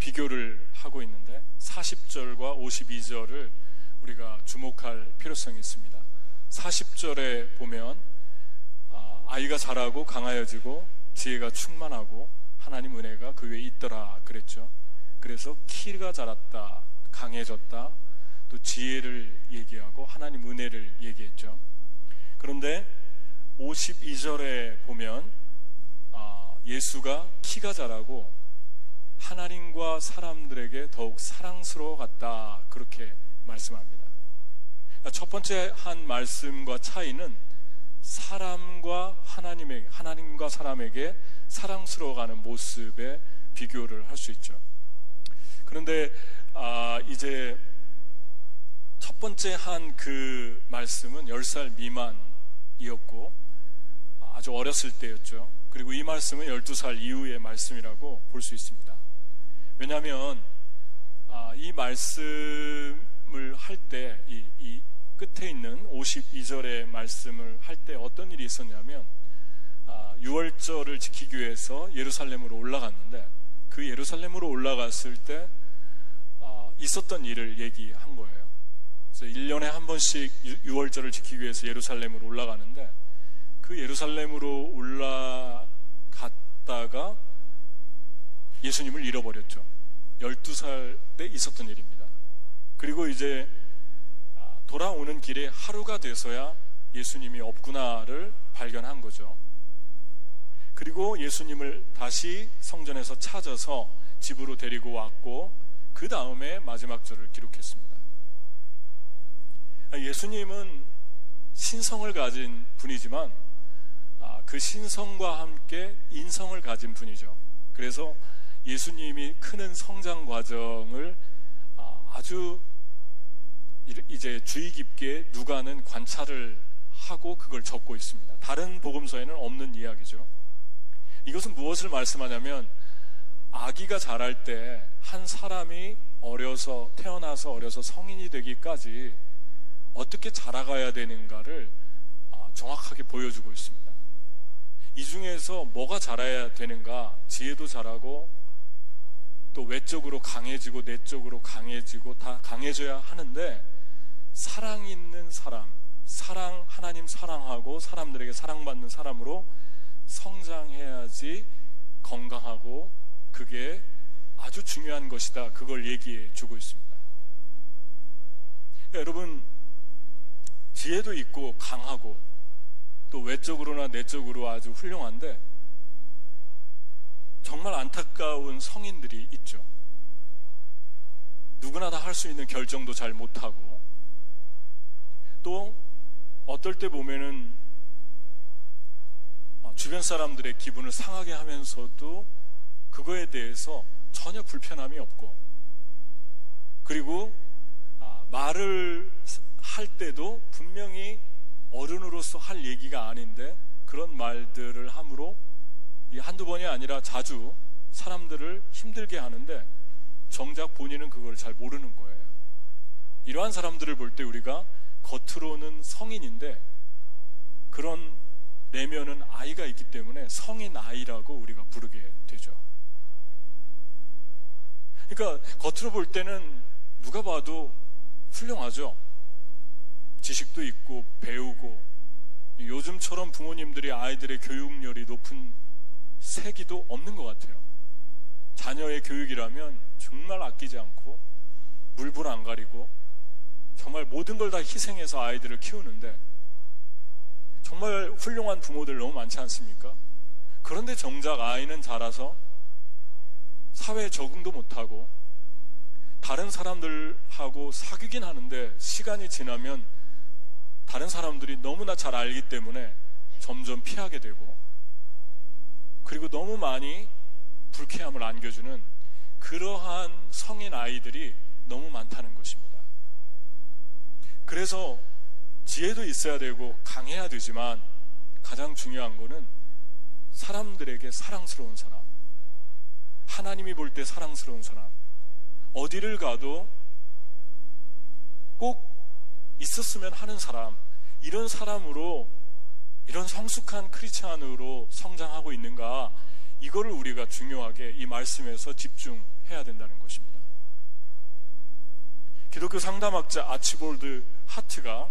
비교를 하고 있는데 40절과 52절을 우리가 주목할 필요성이 있습니다. 40절에 보면 아이가 자라고 강하여지고 지혜가 충만하고 하나님 은혜가 그 위에 있더라 그랬죠. 그래서 키가 자랐다, 강해졌다, 또 지혜를 얘기하고 하나님 은혜를 얘기했죠. 그런데 52절에 보면 예수가 키가 자라고 하나님과 사람들에게 더욱 사랑스러워갔다 그렇게 말씀합니다. 첫 번째 한 말씀과 차이는 사람과 하나님과 사람에게 사랑스러워가는 모습에 비교를 할 수 있죠. 그런데 이제 첫 번째 한 그 말씀은 10살 미만이었고 아주 어렸을 때였죠. 그리고 이 말씀은 12살 이후의 말씀이라고 볼 수 있습니다. 왜냐하면 이 말씀을 할 때 이 끝에 있는 52절의 말씀을 할 때 어떤 일이 있었냐면 유월절을 지키기 위해서 예루살렘으로 올라갔는데 그 예루살렘으로 올라갔을 때 있었던 일을 얘기한 거예요. 그래서 1년에 한 번씩 유월절을 지키기 위해서 예루살렘으로 올라가는데 그 예루살렘으로 올라갔다가 예수님을 잃어버렸죠. 12살 때 있었던 일입니다. 그리고 이제 돌아오는 길에 하루가 돼서야 예수님이 없구나를 발견한 거죠. 그리고 예수님을 다시 성전에서 찾아서 집으로 데리고 왔고 그 다음에 마지막 절을 기록했습니다. 예수님은 신성을 가진 분이지만 그 신성과 함께 인성을 가진 분이죠. 그래서 예수님이 크는 성장 과정을 아주 이제 주의 깊게 누가는 관찰을 하고 그걸 적고 있습니다. 다른 복음서에는 없는 이야기죠. 이것은 무엇을 말씀하냐면 아기가 자랄 때 한 사람이 태어나서 어려서 성인이 되기까지 어떻게 자라가야 되는가를 정확하게 보여주고 있습니다. 이 중에서 뭐가 자라야 되는가? 지혜도 자라고 또 외적으로 강해지고 내적으로 강해지고 다 강해져야 하는데 사랑 있는 사람, 하나님 사랑하고 사람들에게 사랑받는 사람으로 성장해야지 건강하고 그게 아주 중요한 것이다. 그걸 얘기해 주고 있습니다. 그러니까 여러분, 지혜도 있고 강하고 또 외적으로나 내적으로 아주 훌륭한데 정말 안타까운 성인들이 있죠. 누구나 다 할 수 있는 결정도 잘 못하고 또 어떨 때 보면은 주변 사람들의 기분을 상하게 하면서도 그거에 대해서 전혀 불편함이 없고 그리고 말을 할 때도 분명히 어른으로서 할 얘기가 아닌데 그런 말들을 함으로 이 한두 번이 아니라 자주 사람들을 힘들게 하는데 정작 본인은 그걸 잘 모르는 거예요. 이러한 사람들을 볼 때 우리가 겉으로는 성인인데 그런 내면은 아이가 있기 때문에 성인 아이라고 우리가 부르게 되죠. 그러니까 겉으로 볼 때는 누가 봐도 훌륭하죠. 지식도 있고 배우고 요즘처럼 부모님들이 아이들의 교육열이 높은 세기도 없는 것 같아요. 자녀의 교육이라면 정말 아끼지 않고 물불 안 가리고 정말 모든 걸 다 희생해서 아이들을 키우는데 정말 훌륭한 부모들 너무 많지 않습니까? 그런데 정작 아이는 자라서 사회에 적응도 못하고 다른 사람들하고 사귀긴 하는데 시간이 지나면 다른 사람들이 너무나 잘 알기 때문에 점점 피하게 되고 그리고 너무 많이 불쾌함을 안겨주는 그러한 성인 아이들이 너무 많다는 것입니다. 그래서 지혜도 있어야 되고 강해야 되지만 가장 중요한 거는 사람들에게 사랑스러운 사람, 하나님이 볼 때 사랑스러운 사람, 어디를 가도 꼭 있었으면 하는 사람, 이런 사람으로 이런 성숙한 크리스찬으로 성장하고 있는가, 이거를 우리가 중요하게 이 말씀에서 집중해야 된다는 것입니다. 기독교 상담학자 아치볼드 하트가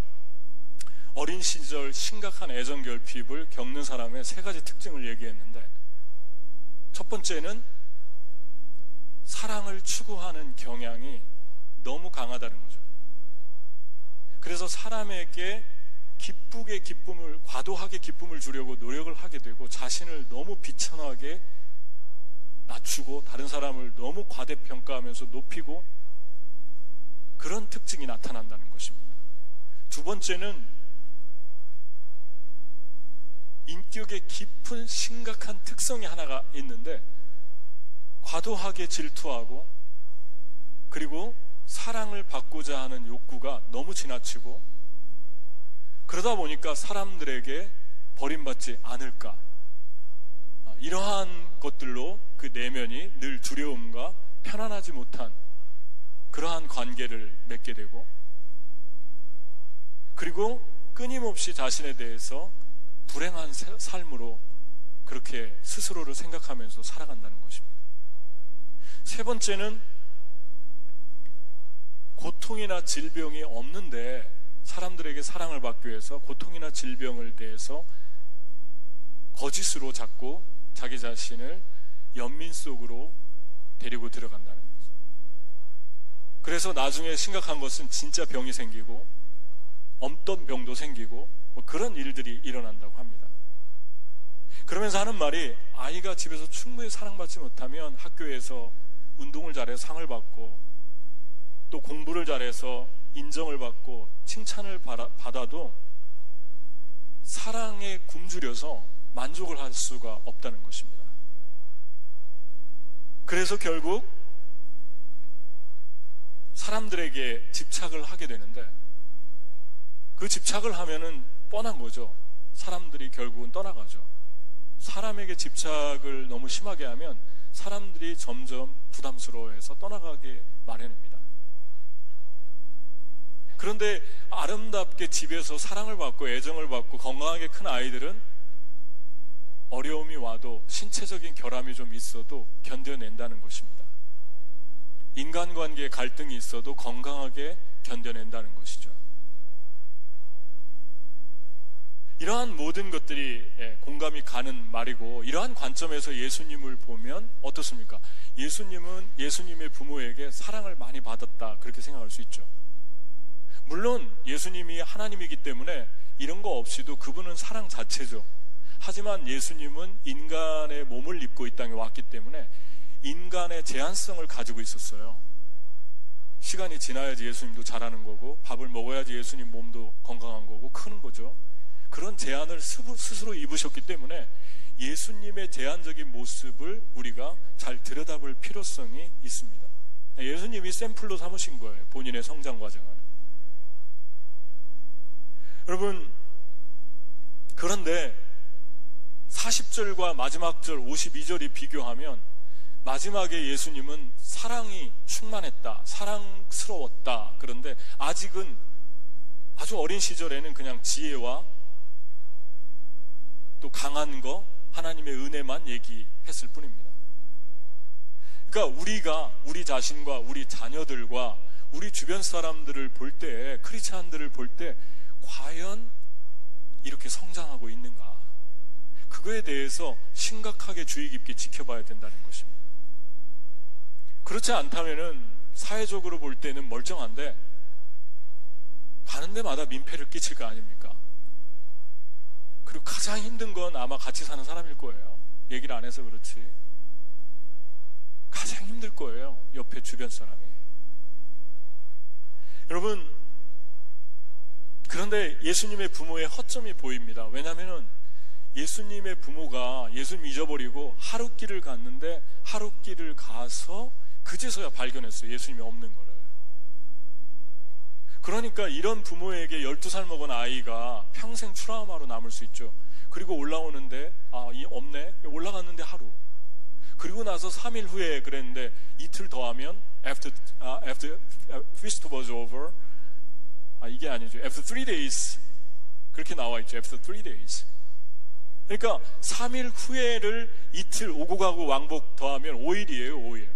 어린 시절 심각한 애정 결핍을 겪는 사람의 3가지 특징을 얘기했는데, 첫 번째는 사랑을 추구하는 경향이 너무 강하다는 거죠. 그래서 사람에게 과도하게 기쁨을 주려고 노력을 하게 되고, 자신을 너무 비천하게 낮추고 다른 사람을 너무 과대평가하면서 높이고, 그런 특징이 나타난다는 것입니다. 두 번째는 인격의 깊은 심각한 특성이 하나가 있는데, 과도하게 질투하고 그리고 사랑을 받고자 하는 욕구가 너무 지나치고, 그러다 보니까 사람들에게 버림받지 않을까, 이러한 것들로 그 내면이 늘 두려움과 편안하지 못한 그러한 관계를 맺게 되고, 그리고 끊임없이 자신에 대해서 불행한 삶으로 그렇게 스스로를 생각하면서 살아간다는 것입니다. 세 번째는 고통이나 질병이 없는데 사람들에게 사랑을 받기 위해서 고통이나 질병을 대해서 거짓으로 자꾸 자기 자신을 연민 속으로 데리고 들어간다는 거죠. 그래서 나중에 심각한 것은 진짜 병이 생기고 없던 병도 생기고 그런 일들이 일어난다고 합니다. 그러면서 하는 말이, 아이가 집에서 충분히 사랑받지 못하면 학교에서 운동을 잘해서 상을 받고 또 공부를 잘해서 인정을 받고 칭찬을 받아도 사랑에 굶주려서 만족을 할 수가 없다는 것입니다. 그래서 결국 사람들에게 집착을 하게 되는데, 그 집착을 하면은 뻔한 거죠. 사람들이 결국은 떠나가죠. 사람에게 집착을 너무 심하게 하면 사람들이 점점 부담스러워해서 떠나가게 마련입니다. 그런데 아름답게 집에서 사랑을 받고 애정을 받고 건강하게 큰 아이들은 어려움이 와도 신체적인 결함이 좀 있어도 견뎌낸다는 것입니다. 인간관계에 갈등이 있어도 건강하게 견뎌낸다는 것이죠. 이러한 모든 것들이 공감이 가는 말이고, 이러한 관점에서 예수님을 보면 어떻습니까? 예수님은 예수님의 부모에게 사랑을 많이 받았다, 그렇게 생각할 수 있죠. 물론 예수님이 하나님이기 때문에 이런 거 없이도 그분은 사랑 자체죠. 하지만 예수님은 인간의 몸을 입고 이 땅에 왔기 때문에 인간의 제한성을 가지고 있었어요. 시간이 지나야지 예수님도 자라는 거고, 밥을 먹어야지 예수님 몸도 건강한 거고 크는 거죠. 그런 제한을 스스로 입으셨기 때문에 예수님의 제한적인 모습을 우리가 잘 들여다볼 필요성이 있습니다. 예수님이 샘플로 삼으신 거예요, 본인의 성장 과정을. 여러분, 그런데 40절과 마지막 절 52절이 비교하면 마지막에 예수님은 사랑이 충만했다, 사랑스러웠다. 그런데 아직은 아주 어린 시절에는 그냥 지혜와 또 강한 거, 하나님의 은혜만 얘기했을 뿐입니다. 그러니까 우리가 우리 자신과 우리 자녀들과 우리 주변 사람들을 볼 때, 크리스찬들을 볼 때 과연 이렇게 성장하고 있는가, 그거에 대해서 심각하게 주의 깊게 지켜봐야 된다는 것입니다. 그렇지 않다면은 사회적으로 볼 때는 멀쩡한데 가는 데마다 민폐를 끼칠 거 아닙니까? 그리고 가장 힘든 건 아마 같이 사는 사람일 거예요. 얘기를 안 해서 그렇지. 가장 힘들 거예요, 옆에 주변 사람이. 여러분, 그런데 예수님의 부모의 허점이 보입니다. 왜냐하면 예수님의 부모가 예수님 잊어버리고 하룻길을 갔는데, 하룻길을 가서 그제서야 발견했어요, 예수님이 없는 거를. 그러니까 이런 부모에게 12살 먹은 아이가 평생 트라우마로 남을 수 있죠. 그리고 올라오는데 없네, 올라갔는데 하루, 그리고 나서 3일 후에 그랬는데 이틀 더 하면 after feast was over, 이게 아니죠, after 3 days 그렇게 나와 있죠. after 3 days. 그러니까 3일 후에를 이틀 오고 가고 왕복 더하면 5일이에요. 5일.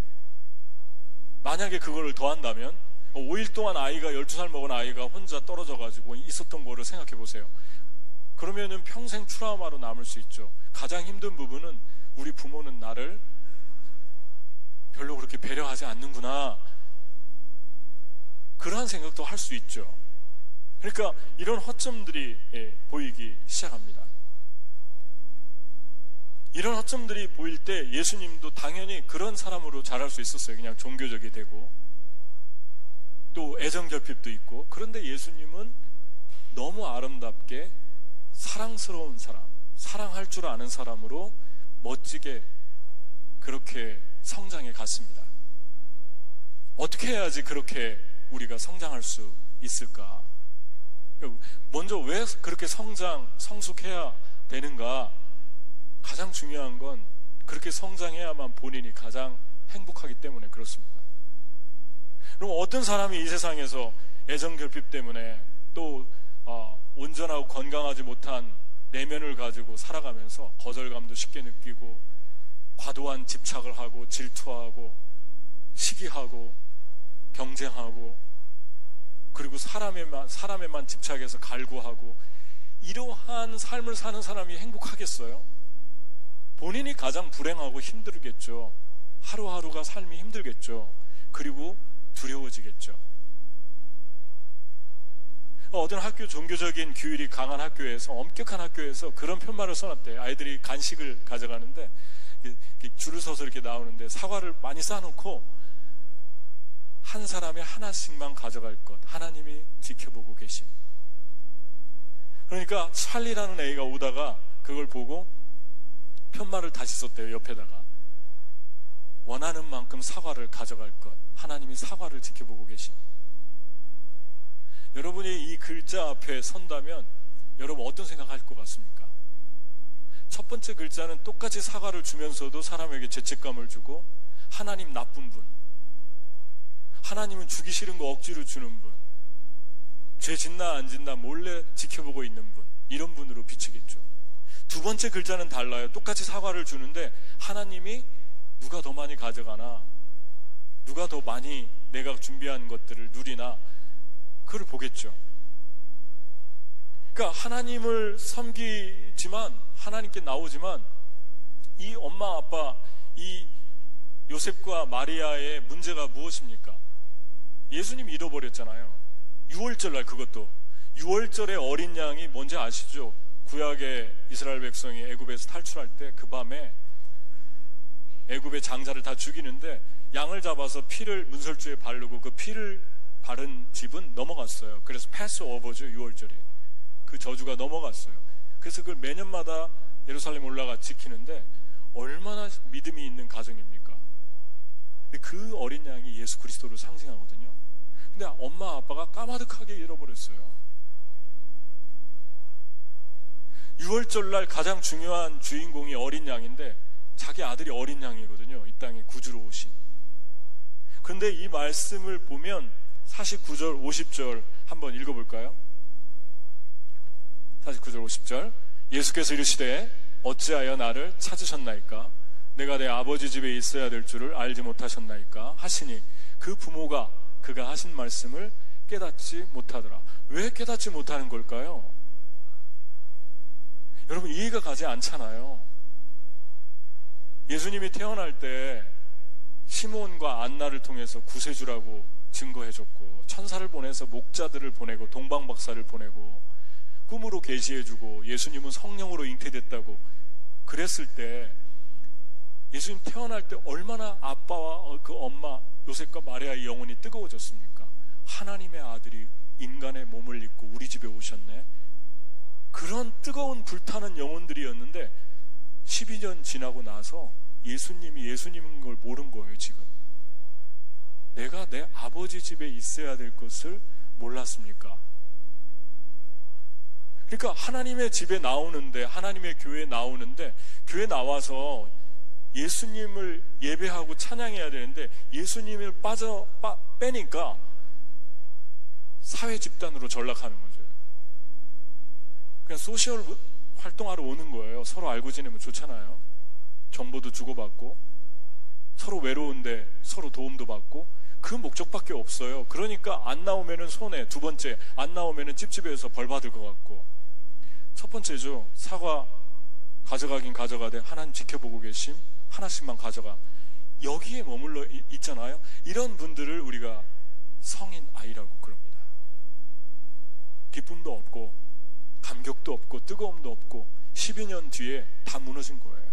만약에 그거를 더한다면 5일 동안 아이가 12살 먹은 아이가 혼자 떨어져 가지고 있었던 거를 생각해 보세요. 그러면은 평생 트라우마로 남을 수 있죠. 가장 힘든 부분은 우리 부모는 나를 별로 그렇게 배려하지 않는구나, 그러한 생각도 할 수 있죠. 그러니까 이런 허점들이 보이기 시작합니다. 이런 허점들이 보일 때 예수님도 당연히 그런 사람으로 자랄 수 있었어요. 그냥 종교적이 되고 또 애정결핍도 있고. 그런데 예수님은 너무 아름답게 사랑스러운 사람, 사랑할 줄 아는 사람으로 멋지게 그렇게 성장해 갔습니다. 어떻게 해야지 그렇게 우리가 성장할 수 있을까? 먼저 왜 그렇게 성숙해야 되는가? 가장 중요한 건 그렇게 성장해야만 본인이 가장 행복하기 때문에 그렇습니다. 그럼 어떤 사람이 이 세상에서 애정결핍 때문에 또 온전하고 건강하지 못한 내면을 가지고 살아가면서 거절감도 쉽게 느끼고 과도한 집착을 하고 질투하고 시기하고 경쟁하고 그리고 사람에만 집착해서 갈구하고 이러한 삶을 사는 사람이 행복하겠어요? 본인이 가장 불행하고 힘들겠죠. 하루하루가 삶이 힘들겠죠. 그리고 두려워지겠죠. 어떤 학교, 종교적인 규율이 강한 학교에서, 엄격한 학교에서 그런 편말을 써놨대요. 아이들이 간식을 가져가는데 줄을 서서 이렇게 나오는데 사과를 많이 쌓아놓고 한 사람이 하나씩만 가져갈 것, 하나님이 지켜보고 계심. 그러니까 찰리라는 애가 오다가 그걸 보고 편말을 다시 썼대요. 옆에다가 원하는 만큼 사과를 가져갈 것, 하나님이 사과를 지켜보고 계심. 여러분이 이 글자 앞에 선다면 여러분 어떤 생각할 것 같습니까? 첫 번째 글자는 똑같이 사과를 주면서도 사람에게 죄책감을 주고, 하나님 나쁜 분, 하나님은 주기 싫은 거 억지로 주는 분, 죄 짓나 안 짓나 몰래 지켜보고 있는 분, 이런 분으로 비치겠죠. 두 번째 글자는 달라요. 똑같이 사과를 주는데 하나님이 누가 더 많이 가져가나, 누가 더 많이 내가 준비한 것들을 누리나, 그걸 보겠죠. 그러니까 하나님을 섬기지만, 하나님께 나오지만 이 엄마 아빠, 이 요셉과 마리아의 문제가 무엇입니까? 예수님 잃어버렸잖아요. 유월절날, 그것도 유월절에 어린 양이 뭔지 아시죠? 구약의 이스라엘 백성이 애굽에서 탈출할 때 그 밤에 애굽의 장자를 다 죽이는데 양을 잡아서 피를 문설주에 바르고 그 피를 바른 집은 넘어갔어요. 그래서 패스오버죠. 유월절에 그 저주가 넘어갔어요. 그래서 그걸 매년마다 예루살렘 올라가 지키는데 얼마나 믿음이 있는 가정입니까? 근데 그 어린 양이 예수 그리스도를 상징하거든요. 근데 엄마 아빠가 까마득하게 잃어버렸어요. 유월절날 가장 중요한 주인공이 어린 양인데 자기 아들이 어린 양이거든요. 이 땅에 구주로 오신. 그런데 이 말씀을 보면 49절 50절 한번 읽어볼까요? 49절 50절 예수께서 이르시되 어찌하여 나를 찾으셨나이까? 내가 내 아버지 집에 있어야 될 줄을 알지 못하셨나이까? 하시니 그 부모가 그가 하신 말씀을 깨닫지 못하더라. 왜 깨닫지 못하는 걸까요? 여러분, 이해가 가지 않잖아요. 예수님이 태어날 때 시몬과 안나를 통해서 구세주라고 증거해줬고, 천사를 보내서 목자들을 보내고 동방박사를 보내고 꿈으로 계시해주고, 예수님은 성령으로 잉태됐다고 그랬을 때 예수님 태어날 때 얼마나 아빠와 그 엄마 요셉과 마리아의 영혼이 뜨거워졌습니까? 하나님의 아들이 인간의 몸을 입고 우리 집에 오셨네. 그런 뜨거운 불타는 영혼들이었는데 12년 지나고 나서 예수님이 예수님인 걸 모른 거예요. 지금 내가 내 아버지 집에 있어야 될 것을 몰랐습니까? 그러니까 하나님의 집에 나오는데, 하나님의 교회에 나오는데, 교회 나와서 예수님을 예배하고 찬양해야 되는데 예수님을 빼니까 사회 집단으로 전락하는 거죠. 그냥 소셜 활동하러 오는 거예요. 서로 알고 지내면 좋잖아요. 정보도 주고받고, 서로 외로운데 서로 도움도 받고, 그 목적밖에 없어요. 그러니까 안 나오면은 손해, 두 번째 안 나오면은 찝찝해서 벌 받을 것 같고, 첫 번째죠. 사과 가져가긴 가져가되 하나님 지켜보고 계심, 하나씩만 가져가. 여기에 머물러 있잖아요. 이런 분들을 우리가 성인 아이라고 그럽니다. 기쁨도 없고 감격도 없고 뜨거움도 없고 12년 뒤에 다 무너진 거예요.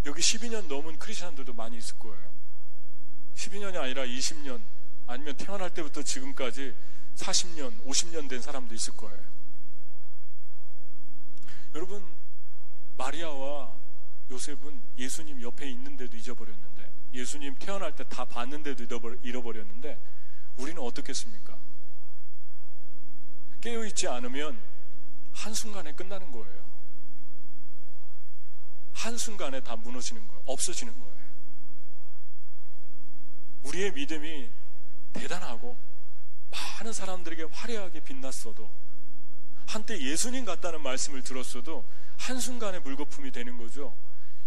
여기 12년 넘은 크리스찬들도 많이 있을 거예요. 12년이 아니라 20년, 아니면 태어날 때부터 지금까지 40년, 50년 된 사람도 있을 거예요. 여러분, 마리아와 요셉은 예수님 옆에 있는데도 잊어버렸는데, 예수님 태어날 때 다 봤는데도 잃어버렸는데, 우리는 어떻겠습니까? 깨어있지 않으면 한순간에 끝나는 거예요. 한순간에 다 무너지는 거예요. 없어지는 거예요. 우리의 믿음이 대단하고 많은 사람들에게 화려하게 빛났어도, 한때 예수님 같다는 말씀을 들었어도 한순간에 물거품이 되는 거죠.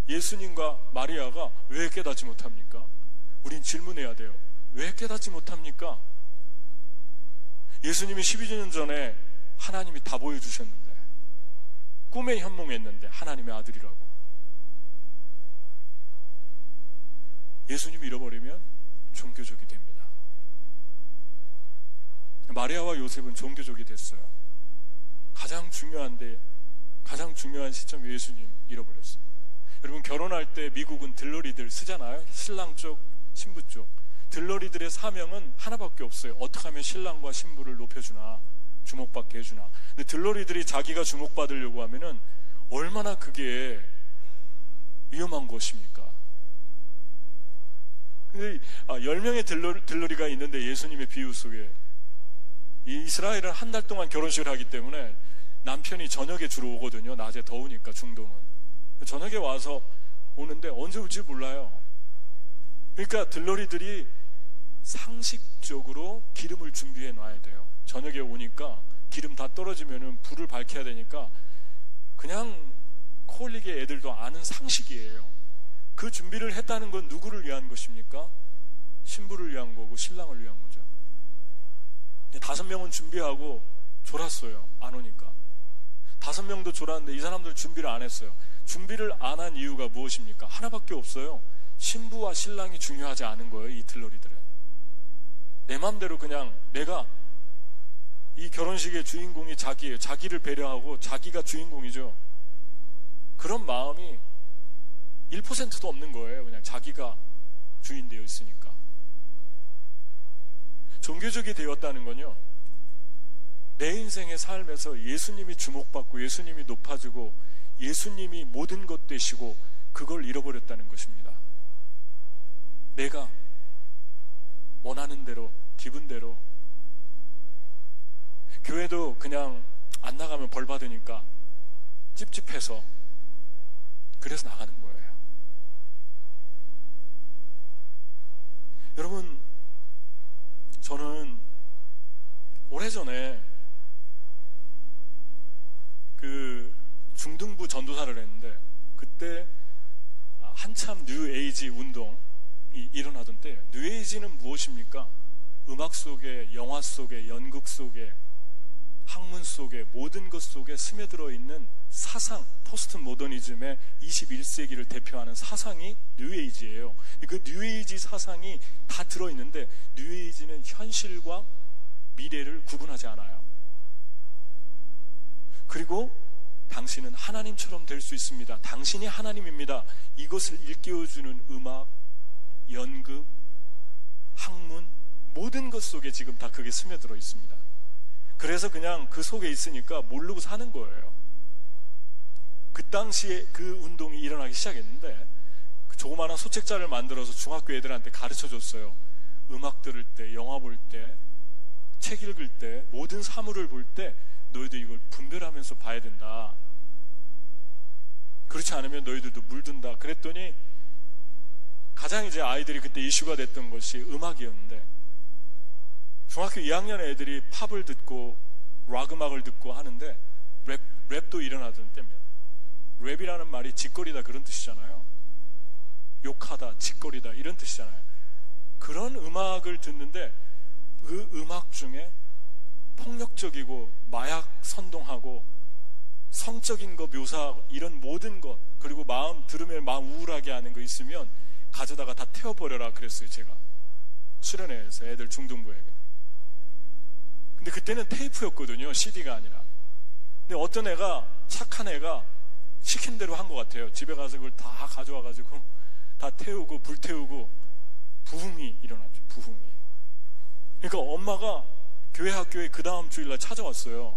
예수님과 마리아가 왜 깨닫지 못합니까? 우린 질문해야 돼요. 왜 깨닫지 못합니까? 예수님이 12년 전에 하나님이 다 보여주셨는데, 꿈에 현몽했는데 하나님의 아들이라고. 예수님 잃어버리면 종교족이 됩니다. 마리아와 요셉은 종교족이 됐어요. 가장 중요한 시점에 예수님 잃어버렸어요. 여러분, 결혼할 때 미국은 들러리들 쓰잖아요. 신랑 쪽, 신부 쪽. 들러리들의 사명은 하나밖에 없어요. 어떻게 하면 신랑과 신부를 높여주나, 주목받게 해주나. 근데 들러리들이 자기가 주목받으려고 하면은 얼마나 그게 위험한 것입니까? 근데 10명의 들러리가 있는데, 예수님의 비유 속에 이 이스라엘은 한 달 동안 결혼식을 하기 때문에 남편이 저녁에 주로 오거든요. 낮에 더우니까, 중동은. 저녁에 와서 오는데 언제 올지 몰라요. 그러니까 들러리들이 상식적으로 기름을 준비해 놔야 돼요. 저녁에 오니까 기름 다 떨어지면은 불을 밝혀야 되니까, 그냥 코올리게 애들도 아는 상식이에요. 그 준비를 했다는 건 누구를 위한 것입니까? 신부를 위한 거고 신랑을 위한 거죠. 5명은 준비하고 졸았어요. 안 오니까. 5명도 졸았는데 이 사람들 준비를 안 했어요. 준비를 안 한 이유가 무엇입니까? 하나밖에 없어요. 신부와 신랑이 중요하지 않은 거예요. 이 들러리들은 내 맘대로 그냥, 내가 이 결혼식의 주인공이 자기예요. 자기를 배려하고 자기가 주인공이죠. 그런 마음이 1%도 없는 거예요. 그냥 자기가 주인 되어 있으니까. 종교적이 되었다는 건요, 내 인생의 삶에서 예수님이 주목받고 예수님이 높아지고 예수님이 모든 것 되시고 그걸 잃어버렸다는 것입니다. 내가 원하는 대로, 기분대로, 교회도 그냥 안 나가면 벌 받으니까 찝찝해서 그래서 나가는 거예요. 여러분, 저는 오래전에 그 중등부 전도사를 했는데, 그때 한참 뉴에이지 운동이 일어나던 때예요. 뉴에이지는 무엇입니까? 음악 속에, 영화 속에, 연극 속에, 학문 속에, 모든 것 속에 스며들어 있는 사상, 포스트 모더니즘의 21세기를 대표하는 사상이 뉴에이지예요. 그 뉴에이지 사상이 다 들어있는데, 뉴에이지는 현실과 미래를 구분하지 않아요. 그리고 당신은 하나님처럼 될 수 있습니다. 당신이 하나님입니다. 이것을 일깨워주는 음악, 연극, 학문, 모든 것 속에 지금 다 그게 스며들어 있습니다. 그래서 그냥 그 속에 있으니까 모르고 사는 거예요. 그 당시에 그 운동이 일어나기 시작했는데, 그 조그마한 소책자를 만들어서 중학교 애들한테 가르쳐 줬어요. 음악 들을 때, 영화 볼 때, 책 읽을 때, 모든 사물을 볼 때 너희도 이걸 분별하면서 봐야 된다. 그렇지 않으면 너희들도 물든다. 그랬더니 가장 이제 아이들이 그때 이슈가 됐던 것이 음악이었는데, 중학교 2학년 애들이 팝을 듣고 락 음악을 듣고 하는데 랩도 일어나던 때입니다. 랩이라는 말이 짓거리다 그런 뜻이잖아요. 욕하다, 짓거리다 이런 뜻이잖아요. 그런 음악을 듣는데 그 음악 중에 폭력적이고 마약 선동하고 성적인 거 묘사하고 이런 모든 것, 그리고 들으면 마음 우울하게 하는 거 있으면 가져다가 다 태워버려라 그랬어요. 제가 수련회에서 애들 중등부에게. 근데 그때는 테이프였거든요. CD가 아니라. 근데 어떤 애가, 착한 애가 시킨 대로 한 것 같아요. 집에 가서 그걸 다 가져와가지고 다 태우고 불태우고 부흥이 일어났죠. 부흥이. 그러니까 엄마가 교회 학교에 그 다음 주일날 찾아왔어요.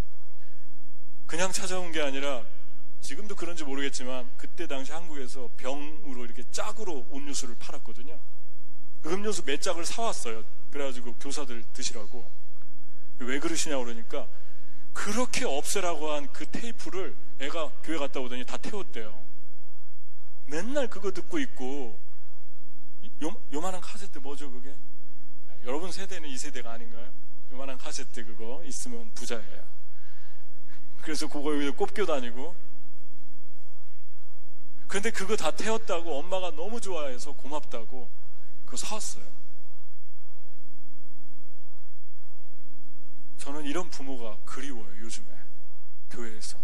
그냥 찾아온 게 아니라, 지금도 그런지 모르겠지만 그때 당시 한국에서 병으로 이렇게 짝으로 음료수를 팔았거든요. 음료수 몇 짝을 사왔어요. 그래가지고 교사들 드시라고. 왜 그러시냐고 그러니까, 그렇게 없애라고 한 그 테이프를 애가 교회 갔다 오더니 다 태웠대요. 맨날 그거 듣고 있고. 요만한 카세트 뭐죠 그게? 여러분 세대는 이 세대가 아닌가요? 요만한 카세트 그거 있으면 부자예요. 그래서 그거 꼽겨 다니고. 근데 그거 다 태웠다고 엄마가 너무 좋아해서 고맙다고 그거 사왔어요. 저는 이런 부모가 그리워요. 요즘에 교회에서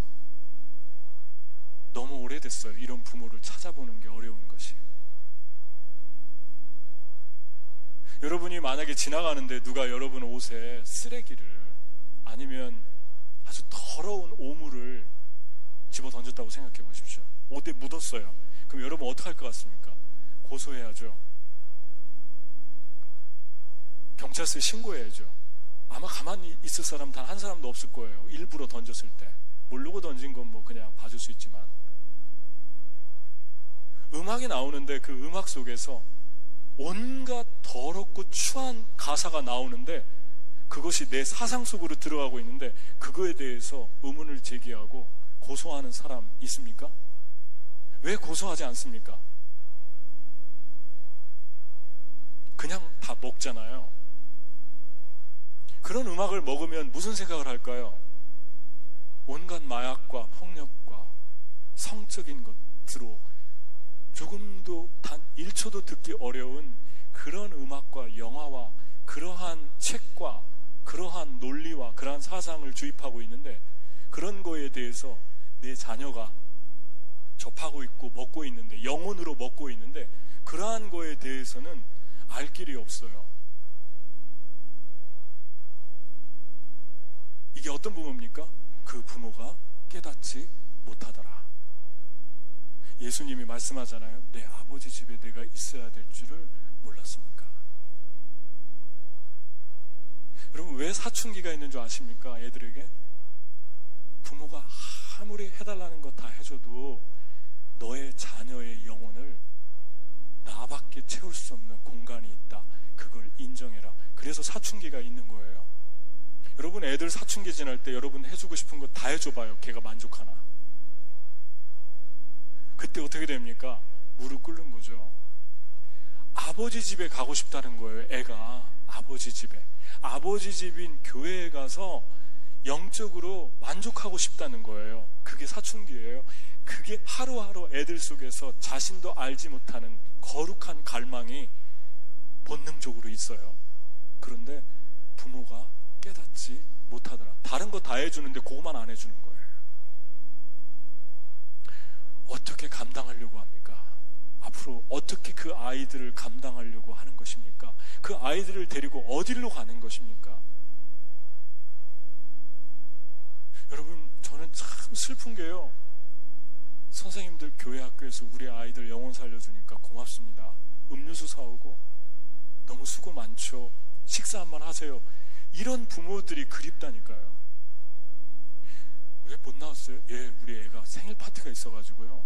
너무 오래됐어요. 이런 부모를 찾아보는 게 어려운 것이. 여러분이 만약에 지나가는데 누가 여러분 옷에 쓰레기를 아니면 아주 더러운 오물을 집어 던졌다고 생각해 보십시오. 옷에 묻었어요. 그럼 여러분 어떡할 것 같습니까? 고소해야죠. 경찰서에 신고해야죠. 아마 가만히 있을 사람 단 한 사람도 없을 거예요. 일부러 던졌을 때. 모르고 던진 건 뭐 그냥 봐줄 수 있지만. 음악이 나오는데 그 음악 속에서 온갖 더럽고 추한 가사가 나오는데 그것이 내 사상 속으로 들어가고 있는데 그거에 대해서 의문을 제기하고 고소하는 사람 있습니까? 왜 고소하지 않습니까? 그냥 다 먹잖아요. 그런 음악을 먹으면 무슨 생각을 할까요? 온갖 마약과 폭력과 성적인 것으로 조금도 단 1초도 듣기 어려운 그런 음악과 영화와 그러한 책과 그러한 논리와 그러한 사상을 주입하고 있는데, 그런 거에 대해서 내 자녀가 접하고 있고 먹고 있는데, 영혼으로 먹고 있는데, 그러한 거에 대해서는 알 길이 없어요. 이게 어떤 부모입니까? 그 부모가 깨닫지 못하더라. 예수님이 말씀하잖아요. 내 아버지 집에 내가 있어야 될 줄을 몰랐습니까? 여러분, 왜 사춘기가 있는 줄 아십니까? 애들에게 부모가 아무리 해달라는 거 다 해줘도 너의 자녀의 영혼을 나밖에 채울 수 없는 공간이 있다. 그걸 인정해라. 그래서 사춘기가 있는 거예요. 여러분, 애들 사춘기 지날 때 여러분 해주고 싶은 거 다 해줘봐요. 걔가 만족하나? 그때 어떻게 됩니까? 무릎 꿇는 거죠. 아버지 집에 가고 싶다는 거예요. 애가 아버지 집에, 아버지 집인 교회에 가서 영적으로 만족하고 싶다는 거예요. 그게 사춘기예요. 그게 하루하루 애들 속에서 자신도 알지 못하는 거룩한 갈망이 본능적으로 있어요. 그런데 부모가 깨닫지 못하더라. 다른 거 다 해주는데 그거만 안 해주는 거예요. 어떻게 감당하려고 합니까? 앞으로 어떻게 그 아이들을 감당하려고 하는 것입니까? 그 아이들을 데리고 어디로 가는 것입니까? 여러분, 저는 참 슬픈 게요, 선생님들 교회 학교에서 우리 아이들 영혼 살려주니까 고맙습니다. 음료수 사오고 너무 수고 많죠. 식사 한번 하세요. 이런 부모들이 그립다니까요. 왜 못 나왔어요? 예, 우리 애가 생일 파티가 있어가지고요.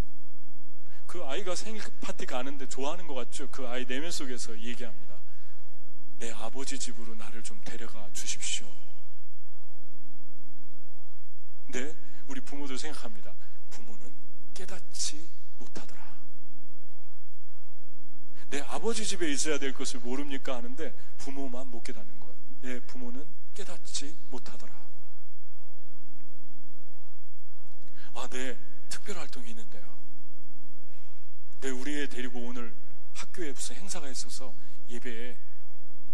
그 아이가 생일 파티 가는데 좋아하는 것 같죠? 그 아이 내면 속에서 얘기합니다. 내 아버지 집으로 나를 좀 데려가 주십시오. 네, 우리 부모들 생각합니다. 부모는 깨닫지 못하더라. 내 아버지 집에 있어야 될 것을 모릅니까? 하는데 부모만 못 깨닫는 거예요. 내 부모는 깨닫지 못하더라. 내 특별 활동이 있는데요. 우리 애 데리고 오늘 학교에 무슨 행사가 있어서 예배에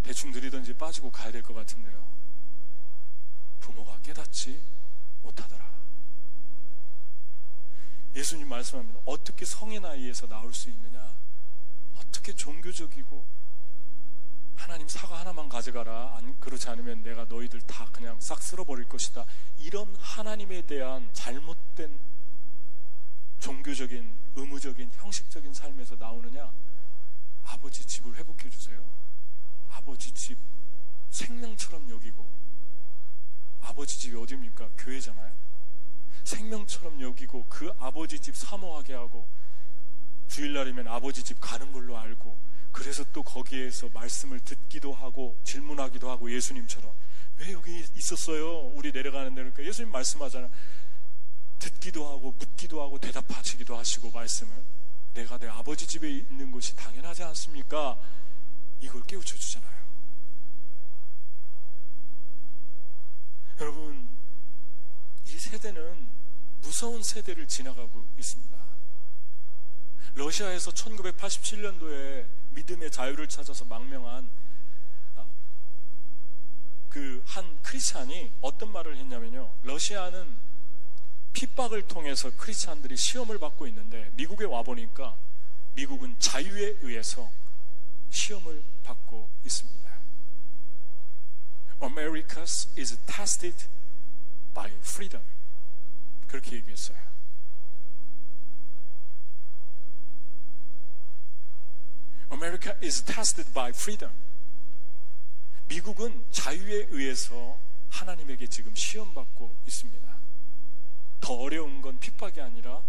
대충 느리던지 빠지고 가야 될 것 같은데요. 부모가 깨닫지 못하더라. 예수님 말씀합니다. 어떻게 성의 나이에서 나올 수 있느냐? 어떻게 종교적이고 하나님 사과 하나만 가져가라, 그렇지 않으면 내가 너희들 다 그냥 싹 쓸어버릴 것이다, 이런 하나님에 대한 잘못된 종교적인 의무적인 형식적인 삶에서 나오느냐? 아버지 집을 회복해 주세요. 아버지 집 생명처럼 여기고, 아버지 집이 어디입니까? 교회잖아요. 생명처럼 여기고 그 아버지 집 사모하게 하고, 주일날이면 아버지 집 가는 걸로 알고, 그래서 또 거기에서 말씀을 듣기도 하고 질문하기도 하고, 예수님처럼 왜 여기 있었어요? 우리 내려가는데. 그러니까 예수님 말씀하잖아요. 듣기도 하고 묻기도 하고 대답하시기도 하시고, 말씀을 내가 내 아버지 집에 있는 것이 당연하지 않습니까? 이걸 깨우쳐 주잖아요. 여러분, 이 세대는 무서운 세대를 지나가고 있습니다. 러시아에서 1987년도에 믿음의 자유를 찾아서 망명한 그 한 크리스찬이 어떤 말을 했냐면요, 러시아는 핍박을 통해서 크리스찬들이 시험을 받고 있는데, 미국에 와보니까 미국은 자유에 의해서 시험을 받고 있습니다. America is tested by freedom. 그렇게 얘기했어요. America is tested by freedom. 미국은 자유에 의해서 하나님에게 지금 시험받고 있습니다. 더 어려운 건 핍박이 아니라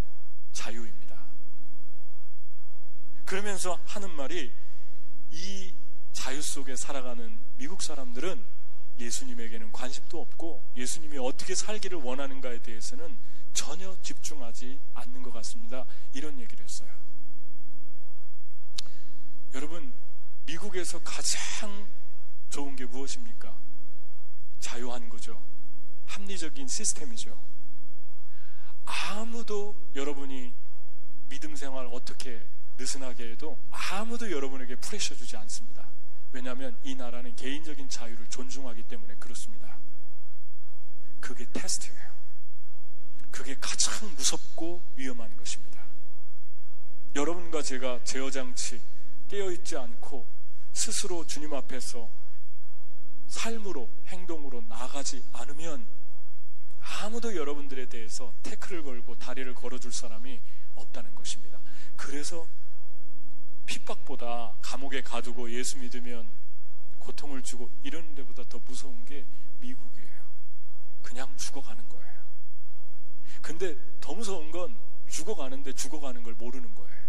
자유입니다. 그러면서 하는 말이, 이 자유 속에 살아가는 미국 사람들은 예수님에게는 관심도 없고 예수님이 어떻게 살기를 원하는가에 대해서는 전혀 집중하지 않는 것 같습니다. 이런 얘기를 했어요. 여러분, 미국에서 가장 좋은 게 무엇입니까? 자유한 거죠. 합리적인 시스템이죠. 아무도 여러분이 믿음 생활 어떻게 느슨하게 해도 아무도 여러분에게 프레셔 주지 않습니다. 왜냐하면 이 나라는 개인적인 자유를 존중하기 때문에 그렇습니다. 그게 테스트예요. 그게 가장 무섭고 위험한 것입니다. 여러분과 제가 제어장치 깨어있지 않고 스스로 주님 앞에서 삶으로, 행동으로 나아가지 않으면 아무도 여러분들에 대해서 태클을 걸고 다리를 걸어줄 사람이 없다는 것입니다. 그래서 핍박보다 감옥에 가두고 예수 믿으면 고통을 주고 이런 데보다 더 무서운 게 미국이에요. 그냥 죽어가는 거예요. 근데 더 무서운 건 죽어가는데 죽어가는 걸 모르는 거예요.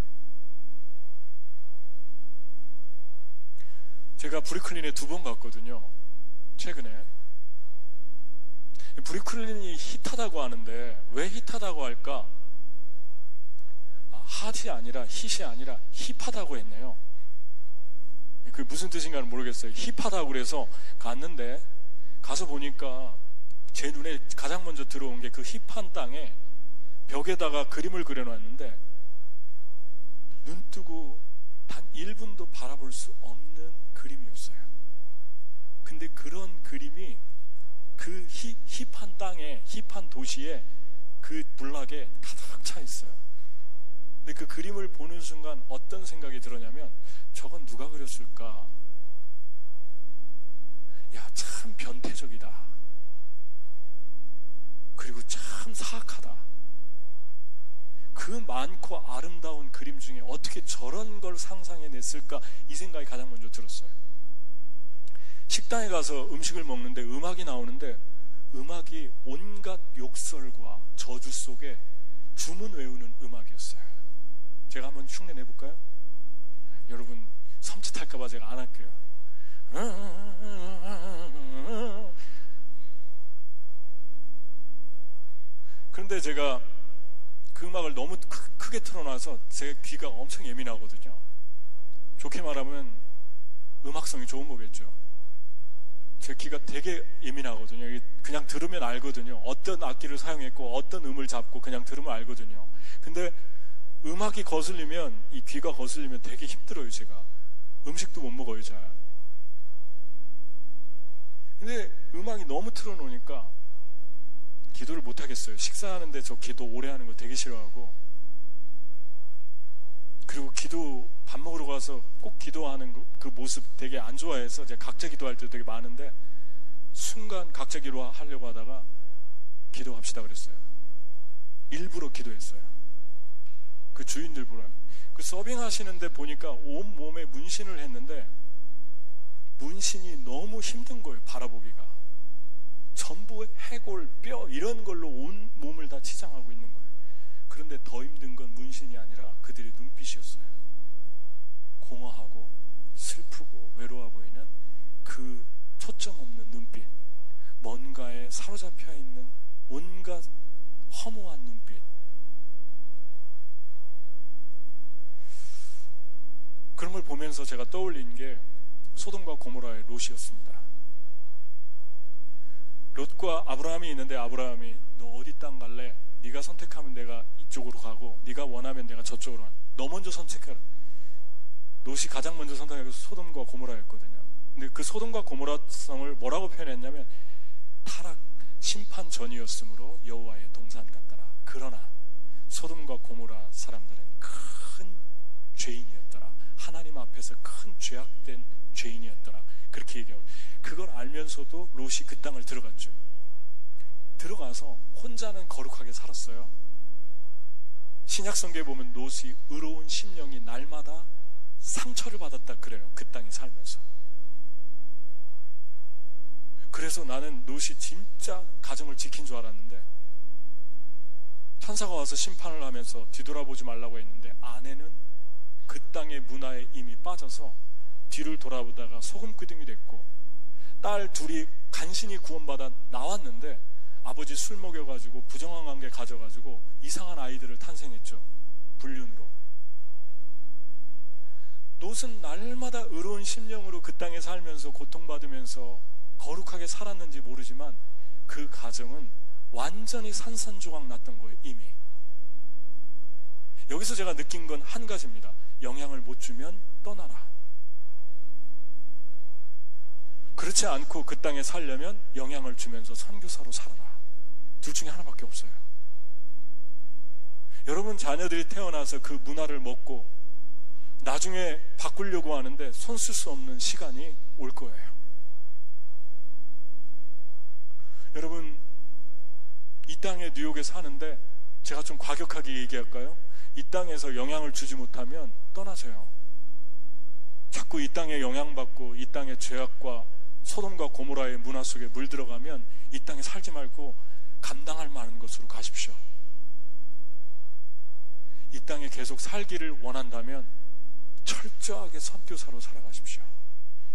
제가 브루클린에 2번 갔거든요. 최근에. 브루클린이 힙하다고 하는데 왜 힙하다고 할까? 핫이 아니라 힛이 아니라 힙하다고 했네요. 그게 무슨 뜻인가는 모르겠어요. 힙하다고 그래서 갔는데, 가서 보니까 제 눈에 가장 먼저 들어온 게 그 힙한 땅에 벽에다가 그림을 그려놨는데 눈 뜨고 단 1분도 바라볼 수 없는 그림이었어요. 근데 그런 그림이 그 힙한 땅에, 힙한 도시에, 그 문락에 가득 차 있어요. 근데 그 그림을 보는 순간 어떤 생각이 들었냐면, 저건 누가 그렸을까? 야, 참 변태적이다. 그리고 참 사악하다. 그 많고 아름다운 그림 중에 어떻게 저런 걸 상상해냈을까? 이 생각이 가장 먼저 들었어요. 식당에 가서 음식을 먹는데 음악이 나오는데, 음악이 온갖 욕설과 저주 속에 주문 외우는 음악이었어요. 제가 한번 흉내 내볼까요? 여러분 섬찟할까봐 제가 안 할게요. 그런데 제가 그 음악을 너무 크게 틀어놔서 제 귀가 엄청 예민하거든요. 좋게 말하면 음악성이 좋은 거겠죠. 제 귀가 되게 예민하거든요. 그냥 들으면 알거든요. 어떤 악기를 사용했고 어떤 음을 잡고 그냥 들으면 알거든요. 근데 음악이 거슬리면, 이 귀가 거슬리면 되게 힘들어요. 제가 음식도 못 먹어요. 잘. 근데 음악이 너무 틀어놓으니까 기도를 못 하겠어요. 식사하는데 저 기도 오래 하는 거 되게 싫어하고, 그리고 밥 먹으러 가서 꼭 기도하는 그 모습 되게 안 좋아해서 제가 각자 기도할 때도 되게 많은데, 순간 각자 기도하려고 하다가 기도합시다 그랬어요. 일부러 기도했어요. 그 주인들 보라. 그 서빙 하시는데 보니까 온 몸에 문신을 했는데 문신이 너무 힘든 거예요. 바라보기가. 전부 해골, 뼈 이런 걸로 온 몸을 다 치장하고 있는 거예요. 그런데 더 힘든 건 문신이 아니라 그들의 눈빛이었어요. 공허하고 슬프고 외로워 보이는 그 초점 없는 눈빛, 뭔가에 사로잡혀 있는 온갖 허무한 눈빛. 그런 걸 보면서 제가 떠올린 게 소돔과 고모라의 롯이었습니다. 롯과 아브라함이 있는데, 아브라함이 너 어디 땅 갈래? 네가 선택하면 내가 이쪽으로 가고 네가 원하면 내가 저쪽으로 가. 너 먼저 선택해라. 롯이 가장 먼저 선택한 게 소돔과 고모라였거든요. 근데 그 소돔과 고모라성을 뭐라고 표현했냐면, 타락, 심판 전이었으므로 여호와의 동산 같더라. 그러나 소돔과 고모라 사람들은 큰 죄인이었더라. 하나님 앞에서 큰 죄악된 죄인이었더라. 그렇게 얘기하고, 그걸 알면서도 롯이 그 땅을 들어갔죠. 들어가서 혼자는 거룩하게 살았어요. 신약 성경에 보면 롯이 의로운 심령이 날마다 상처를 받았다 그래요. 그 땅에 살면서. 그래서 나는 롯이 진짜 가정을 지킨 줄 알았는데, 천사가 와서 심판을 하면서 뒤돌아보지 말라고 했는데, 아내는 그 땅의 문화에 이미 빠져서 뒤를 돌아보다가 소금기둥이 됐고, 딸 둘이 간신히 구원받아 나왔는데 아버지 술 먹여가지고 부정한 관계 가져가지고 이상한 아이들을 탄생했죠. 불륜으로. 롯은 날마다 의로운 심령으로 그 땅에 살면서 고통받으면서 거룩하게 살았는지 모르지만 그 가정은 완전히 산산조각 났던 거예요. 이미. 여기서 제가 느낀 건 한 가지입니다. 영향을 못 주면 떠나라. 그렇지 않고 그 땅에 살려면 영향을 주면서 선교사로 살아라. 둘 중에 하나밖에 없어요. 여러분 자녀들이 태어나서 그 문화를 먹고 나중에 바꾸려고 하는데 손 쓸 수 없는 시간이 올 거예요. 여러분, 이 땅에 뉴욕에 사는데 제가 좀 과격하게 얘기할까요? 이 땅에서 영향을 주지 못하면 떠나세요. 자꾸 이 땅에 영향받고 이 땅의 죄악과 소돔과 고모라의 문화 속에 물들어가면 이 땅에 살지 말고 감당할 만한 것으로 가십시오. 이 땅에 계속 살기를 원한다면 철저하게 선교사로 살아가십시오.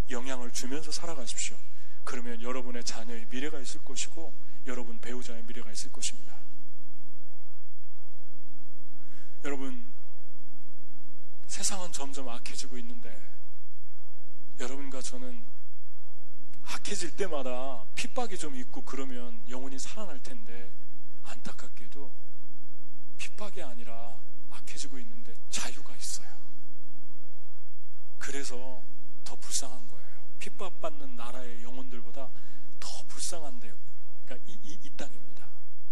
영향을 주면서 살아가십시오. 그러면 여러분의 자녀의 미래가 있을 것이고 여러분 배우자의 미래가 있을 것입니다. 여러분, 세상은 점점 악해지고 있는데 여러분과 저는 악해질 때마다 핍박이 좀 있고 그러면 영혼이 살아날 텐데, 안타깝게도 핍박이 아니라 악해지고 있는데 자유가 있어요. 그래서 더 불쌍한 거예요. 핍박받는 나라의 영혼들보다 더 불쌍한데요. 그러니까 이 땅입니다.